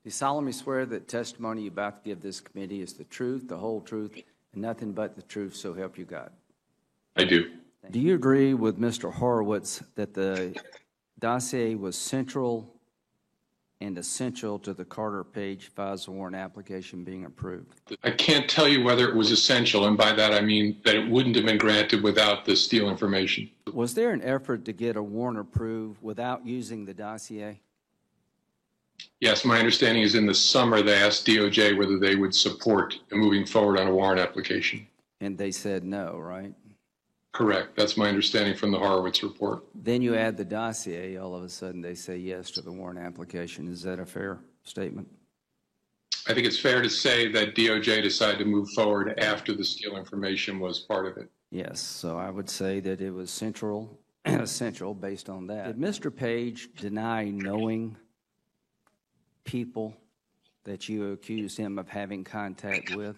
You solemnly swear that testimony you're about to give this committee is the truth, the whole truth, and nothing but the truth, so help you God. I do. Do you agree with Mr. Horowitz that the dossier was central and essential to the Carter Page FISA warrant application being approved? I can't tell you whether it was essential, and by that I mean that it wouldn't have been granted without the Steele information. Was there an effort to get a warrant approved without using the dossier? Yes, my understanding is in the summer they asked DOJ whether they would support moving forward on a warrant application. And they said no, right? Correct. That's my understanding from the Horowitz report. Then you add the dossier, all of a sudden they say yes to the warrant application. Is that a fair statement? I think it's fair to say that DOJ decided to move forward after the Steele information was part of it. Yes, so I would say that it was central and essential based on that. Did Mr. Page deny knowing people that you accused him of having contact with?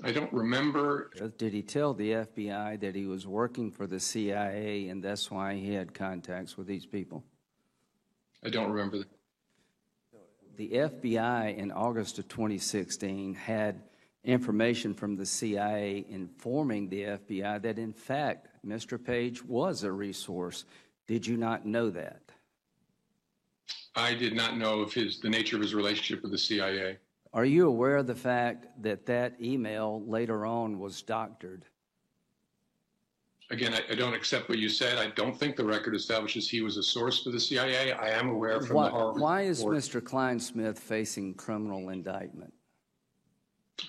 I don't remember. Did he tell the FBI that he was working for the CIA and that's why he had contacts with these people? I don't remember that. The FBI in August of 2016 had information from the CIA informing the FBI that, in fact, Mr. Page was a resource. Did you not know that? I did not know of the nature of his relationship with the CIA. Are you aware of the fact that that email later on was doctored? Again, I don't accept what you said. I don't think the record establishes he was a source for the CIA. I am aware from the Harvard Why is report. Mr. Kleinsmith facing criminal indictment?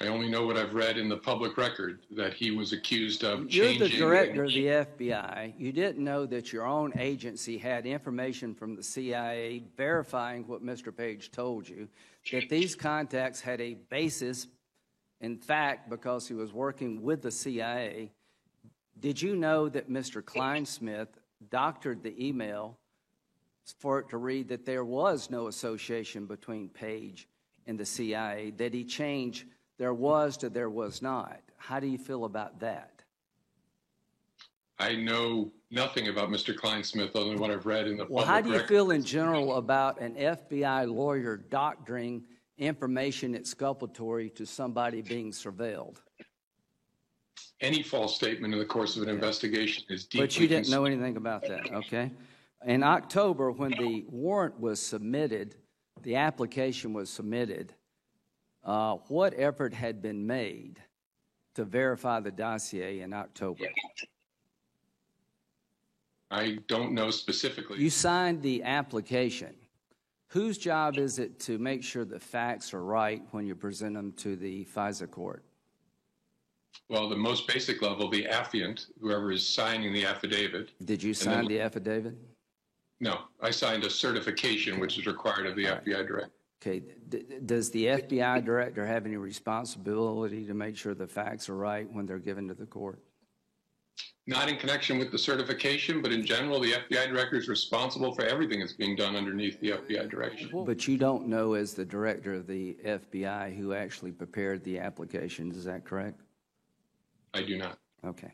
I only know what I've read in the public record, that he was accused of You're changing. the director of the FBI. You didn't know that your own agency had information from the CIA verifying what Mr. Page told you, that these contacts had a basis, in fact, because he was working with the CIA. Did you know that Mr. Kleinsmith doctored the email for it to read that there was no association between Page and the CIA, that he changed there was to there was not? How do you feel about that? I know nothing about Mr. Kleinsmith other than what I've read in the public record. Well, how do you feel in general about an FBI lawyer doctoring information exculpatory to somebody being surveilled? Any false statement in the course of an investigation is deeply But you didn't know anything about that, okay? In October, when the warrant was submitted, the application was submitted, what effort had been made to verify the dossier in October? I don't know specifically. You signed the application. Whose job is it to make sure the facts are right when you present them to the FISA court? Well, the most basic level, the affiant, whoever is signing the affidavit. Did you sign the affidavit? No, I signed a certification, which is required of the FBI director. Okay. Does the FBI director have any responsibility to make sure the facts are right when they're given to the court? Not in connection with the certification, but in general, the FBI director is responsible for everything that's being done underneath the FBI direction. But you don't know, as the director of the FBI, who actually prepared the application. Is that correct? I do not. Okay.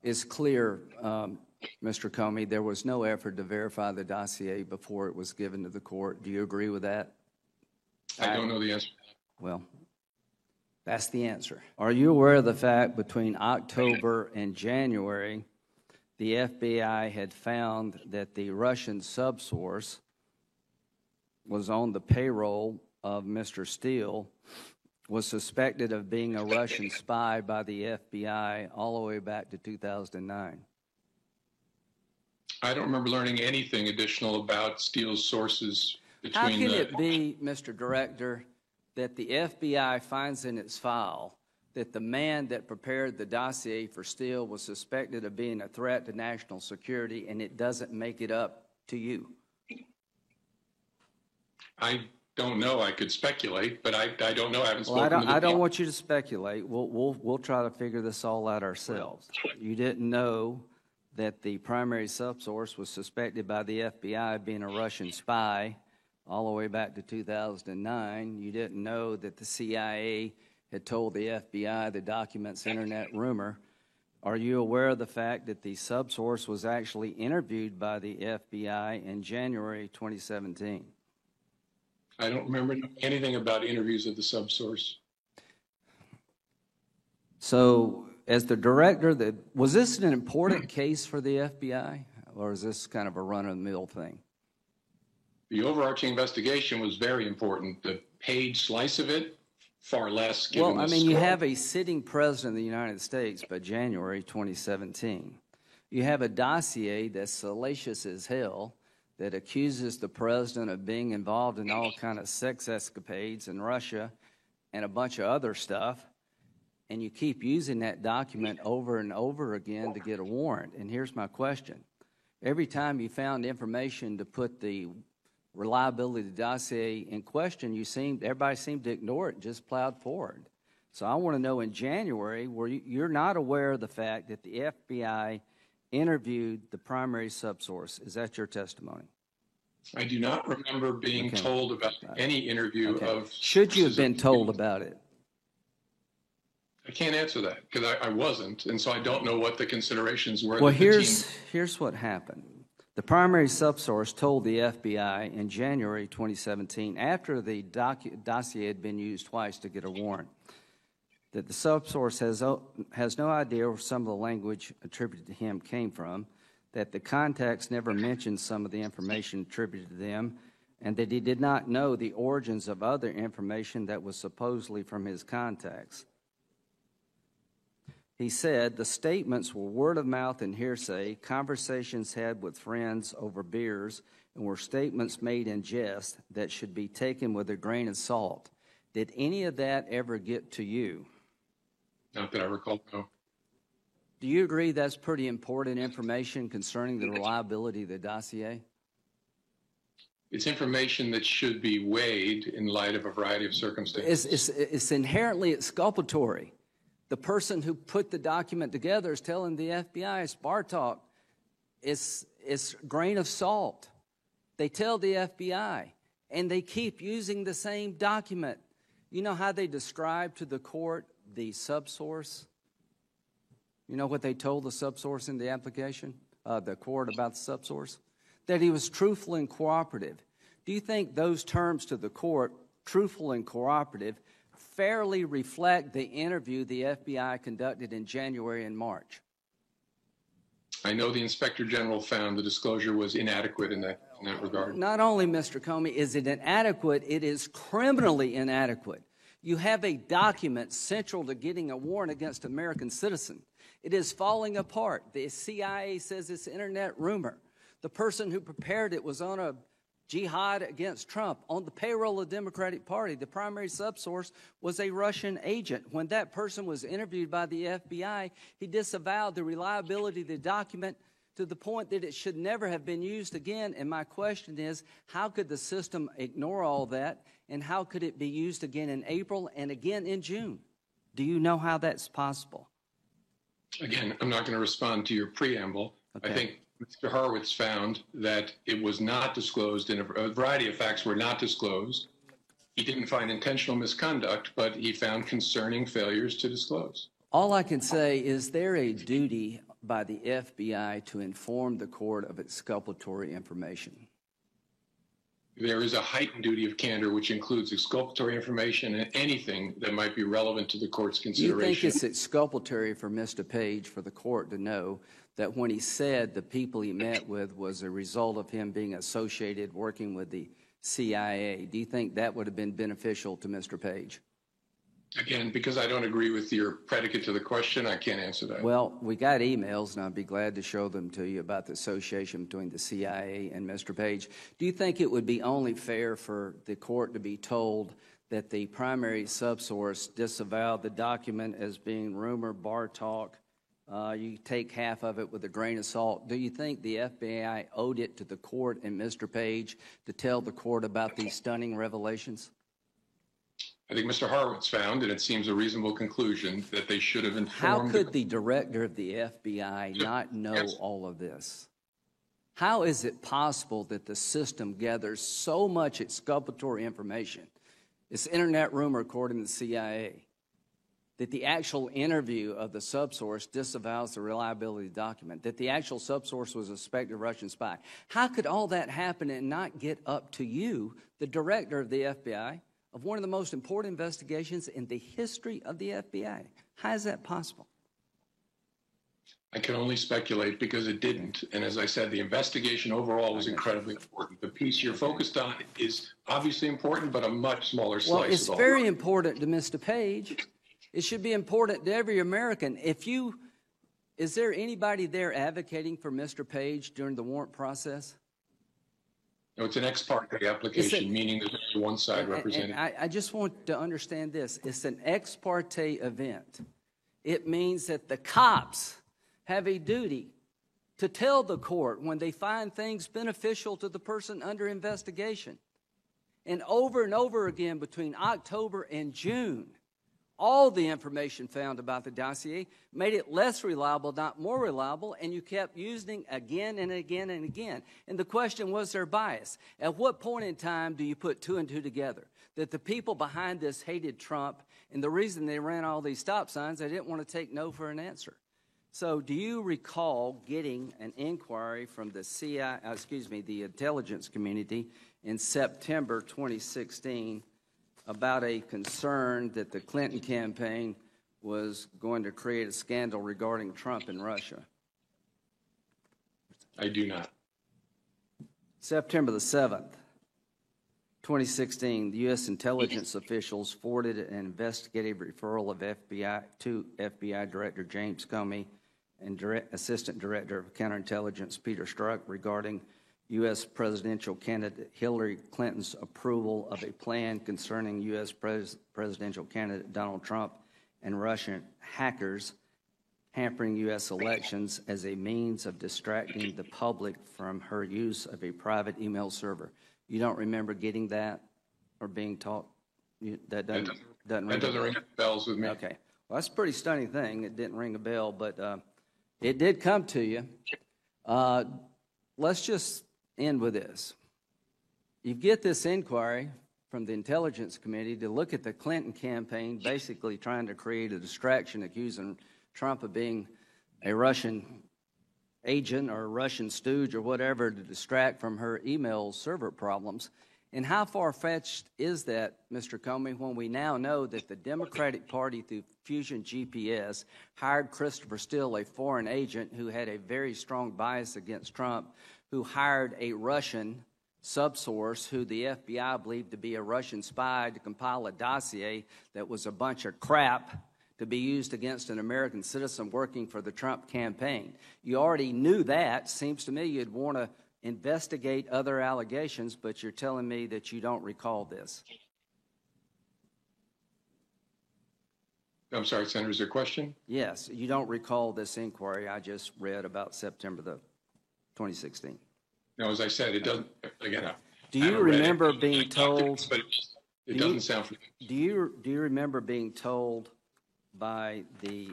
It's clear, Mr. Comey, there was no effort to verify the dossier before it was given to the court. Do you agree with that? I don't know the answer. Well, that's the answer. Are you aware of the fact between October and January, the FBI had found that the Russian subsource was on the payroll of Mr. Steele, was suspected of being a Russian spy by the FBI all the way back to 2009? I don't remember learning anything additional about Steele's sources between How can it be, Mr. Director, that the FBI finds in its file that the man that prepared the dossier for Steele was suspected of being a threat to national security, and it doesn't make it up to you? I don't know. I could speculate, but I don't know. I haven't spoken to the I don't want you to speculate. We'll try to figure this all out ourselves. You didn't know that the primary subsource was suspected by the FBI of being a Russian spy all the way back to 2009. You didn't know that the CIA had told the FBI the documents internet rumor. Are you aware of the fact that the subsource was actually interviewed by the FBI in January 2017? I don't remember anything about interviews of the subsource. So, as the director, was this an important case for the FBI, or is this kind of a run-of-the-mill thing? The overarching investigation was very important. The Page slice of it, far less. Given Well, I the mean, you scope. have a sitting president of the United States by January 2017. You have a dossier that's salacious as hell that accuses the president of being involved in all kind of sex escapades in Russia and a bunch of other stuff, and you keep using that document over and over again to get a warrant. And here's my question. Every time you found information to put the reliability of the dossier in question, everybody seemed to ignore it and just plowed forward. So I want to know, in January, you're not aware of the fact that the FBI interviewed the primary subsource. Is that your testimony? I do not remember being told about any interview of. Should you have been told about it? I can't answer that because I wasn't, and so I don't know what the considerations were. Well, here's what happened. The primary subsource told the FBI in January 2017, after the dossier had been used twice to get a warrant, that the subsource has no idea where some of the language attributed to him came from, that the contacts never mentioned some of the information attributed to them, and that he did not know the origins of other information that was supposedly from his contacts. He said the statements were word of mouth and hearsay, conversations had with friends over beers, and were statements made in jest that should be taken with a grain of salt. Did any of that ever get to you? Not that I recall, no. Do you agree that's pretty important information concerning the reliability of the dossier? It's information that should be weighed in light of a variety of circumstances. It's inherently exculpatory. The person who put the document together is telling the FBI, it's bar talk. It's grain of salt. They tell the FBI, and they keep using the same document. You know how they describe to the court the subsource? You know what they told the subsource in the application, the court about the subsource? That he was truthful and cooperative. Do you think those terms to the court, truthful and cooperative, fairly reflect the interview the FBI conducted in January and March? I know the Inspector General found the disclosure was inadequate in that regard. Not only, Mr. Comey, is it inadequate, it is criminally inadequate. You have a document central to getting a warrant against an American citizen. It is falling apart. The CIA says it's internet rumor. The person who prepared it was on a jihad against Trump. On the payroll of the Democratic Party, the primary subsource was a Russian agent. When that person was interviewed by the FBI, he disavowed the reliability of the document to the point that it should never have been used again. And my question is, how could the system ignore all that, and how could it be used again in April and again in June? Do you know how that's possible? Again, I'm not going to respond to your preamble. Okay. I think Mr. Horowitz found that it was not disclosed, and a variety of facts were not disclosed. He didn't find intentional misconduct, but he found concerning failures to disclose. All I can say is there a duty by the FBI to inform the court of exculpatory information? There is a heightened duty of candor, which includes exculpatory information and anything that might be relevant to the court's consideration. Do you think it's exculpatory for Mr. Page, for the court to know that when he said the people he met with was a result of him being associated, working with the CIA, do you think that would have been beneficial to Mr. Page? Again, because I don't agree with your predicate to the question, I can't answer that. Well, we got emails, and I'd be glad to show them to you about the association between the CIA and Mr. Page. Do you think it would be only fair for the court to be told that the primary subsource disavowed the document as being rumor, bar talk? You take half of it with a grain of salt. Do you think the FBI owed it to the court and Mr. Page to tell the court about these stunning revelations? I think Mr. Horowitz found, and it seems a reasonable conclusion, that they should have informed. How could the director of the FBI not know all of this? How is it possible that the system gathers so much exculpatory information? It's internet rumor according to the CIA. that the actual interview of the subsource disavows the reliability of the document, that the actual subsource was a suspected Russian spy. How could all that happen and not get up to you, the director of the FBI, of one of the most important investigations in the history of the FBI? How is that possible? I can only speculate because it didn't. And as I said, the investigation overall was incredibly important. The piece you're focused on is obviously important, but a much smaller slice. Well, it's of the very whole. important to Mr. Page. It should be important to every American. Is there anybody there advocating for Mr. Page during the warrant process? No, it's an ex parte application, meaning there's only one side represented. I just want to understand this. It's an ex parte event. It means that the cops have a duty to tell the court when they find things beneficial to the person under investigation. And over again between October and June, all the information found about the dossier made it less reliable, not more reliable, and you kept using again and again and again. And the question was their bias. At what point in time do you put two and two together? That the people behind this hated Trump, and the reason they ran all these stop signs, they didn't want to take no for an answer. So do you recall getting an inquiry from the the intelligence community in September 2016 about a concern that the Clinton campaign was going to create a scandal regarding Trump and Russia? I do not. September the 7th, 2016, the U.S. intelligence officials forwarded an investigative referral of to FBI Director James Comey and Assistant Director of Counterintelligence Peter Strzok regarding U.S. presidential candidate Hillary Clinton's approval of a plan concerning U.S. presidential candidate Donald Trump and Russian hackers hampering U.S. elections as a means of distracting the public from her use of a private email server. You don't remember getting that or being taught? That doesn't ring bells with me. Okay. Well, that's a pretty stunning thing. It didn't ring a bell, but it did come to you. Let's just end with this. You get this inquiry from the Intelligence Committee to look at the Clinton campaign basically trying to create a distraction, accusing Trump of being a Russian agent or a Russian stooge or whatever to distract from her email server problems. And how far-fetched is that, Mr. Comey, when we now know that the Democratic Party, through Fusion GPS, hired Christopher Steele, a foreign agent who had a very strong bias against Trump, who hired a Russian subsource who the FBI believed to be a Russian spy to compile a dossier that was a bunch of crap to be used against an American citizen working for the Trump campaign. You already knew that. Seems to me you'd want to investigate other allegations, but you're telling me that you don't recall this. I'm sorry, Senator, is there a question? Yes, you don't recall this inquiry I just read about September the 2016. No, as I said, it doesn't, again, do you remember being told, but it doesn't sound familiar. Do you remember being told by the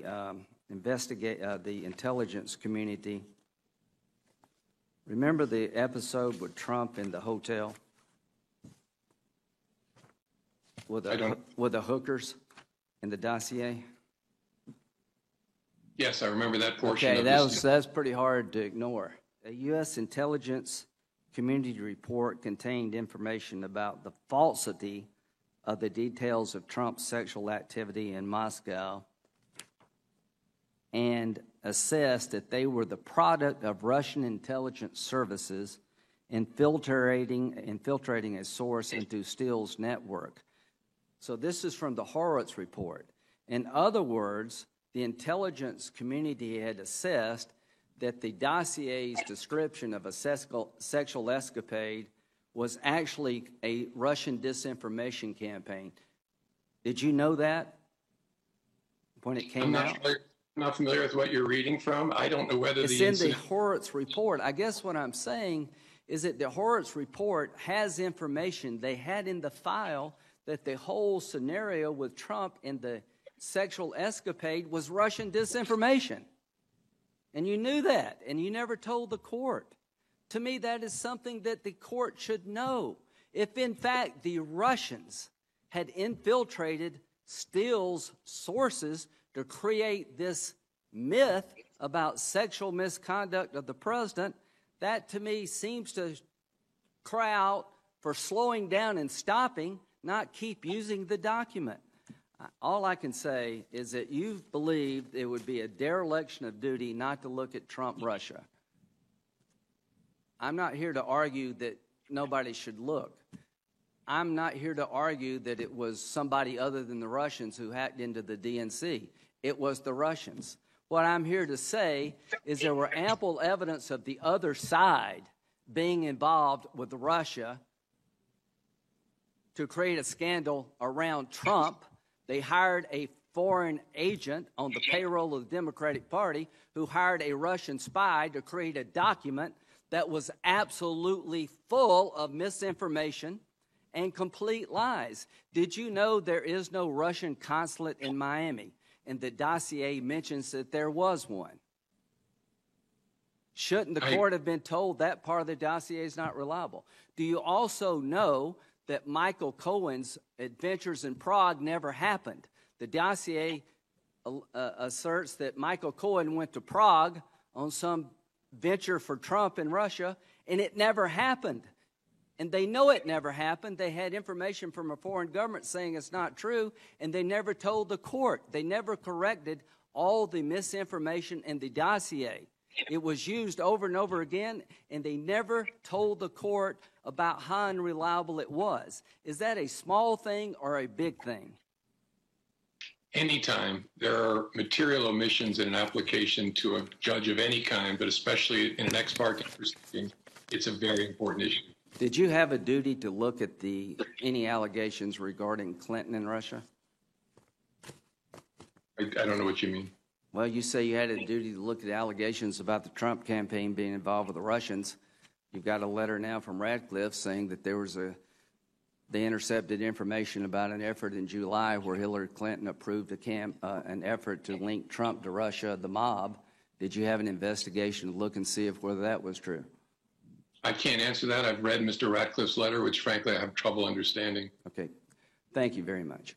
the intelligence community, remember the episode with Trump in the hotel with the hookers in the dossier? Yes, I remember that portion. Okay, that's pretty hard to ignore. A U.S. intelligence community report contained information about the falsity of the details of Trump's sexual activity in Moscow and assessed that they were the product of Russian intelligence services infiltrating a source into Steele's network. So this is from the Horowitz report. In other words, the intelligence community had assessed that the dossier's description of a sexual escapade was actually a Russian disinformation campaign. Did you know that when it came out? I'm not familiar with what you're reading from. I don't know whether it's in the Horowitz report. I guess what I'm saying is that the Horowitz report has information they had in the file that the whole scenario with Trump and the sexual escapade was Russian disinformation. And you knew that, and you never told the court. To me, that is something that the court should know. If, in fact, the Russians had infiltrated steals sources to create this myth about sexual misconduct of the president, that to me seems to cry out for slowing down and stopping, not keep using the document. All I can say is that you believed it would be a dereliction of duty not to look at Trump-Russia. I'm not here to argue that nobody should look. I'm not here to argue that it was somebody other than the Russians who hacked into the DNC. It was the Russians. What I'm here to say is there were ample evidence of the other side being involved with Russia to create a scandal around Trump. They hired a foreign agent on the payroll of the Democratic Party who hired a Russian spy to create a document that was absolutely full of misinformation and complete lies. Did you know there is no Russian consulate in Miami? And the dossier mentions that there was one. Shouldn't the court have been told that part of the dossier is not reliable? Do you also know that Michael Cohen's adventures in Prague never happened? The dossier asserts that Michael Cohen went to Prague on some venture for Trump in Russia, and it never happened. And they know it never happened. They had information from a foreign government saying it's not true, and they never told the court. They never corrected all the misinformation in the dossier. It was used over and over again, and they never told the court about how unreliable it was. Is that a small thing or a big thing? Anytime there are material omissions in an application to a judge of any kind, but especially in an ex parte proceeding, it's a very important issue. Did you have a duty to look at any allegations regarding Clinton and Russia? I don't know what you mean. Well, you say you had a duty to look at the allegations about the Trump campaign being involved with the Russians. You've got a letter now from Radcliffe saying that they intercepted information about an effort in July where Hillary Clinton approved an effort to link Trump to Russia, the mob. Did you have an investigation to look and see whether that was true? I can't answer that. I've read Mr. Radcliffe's letter, which frankly I have trouble understanding. Okay. Thank you very much.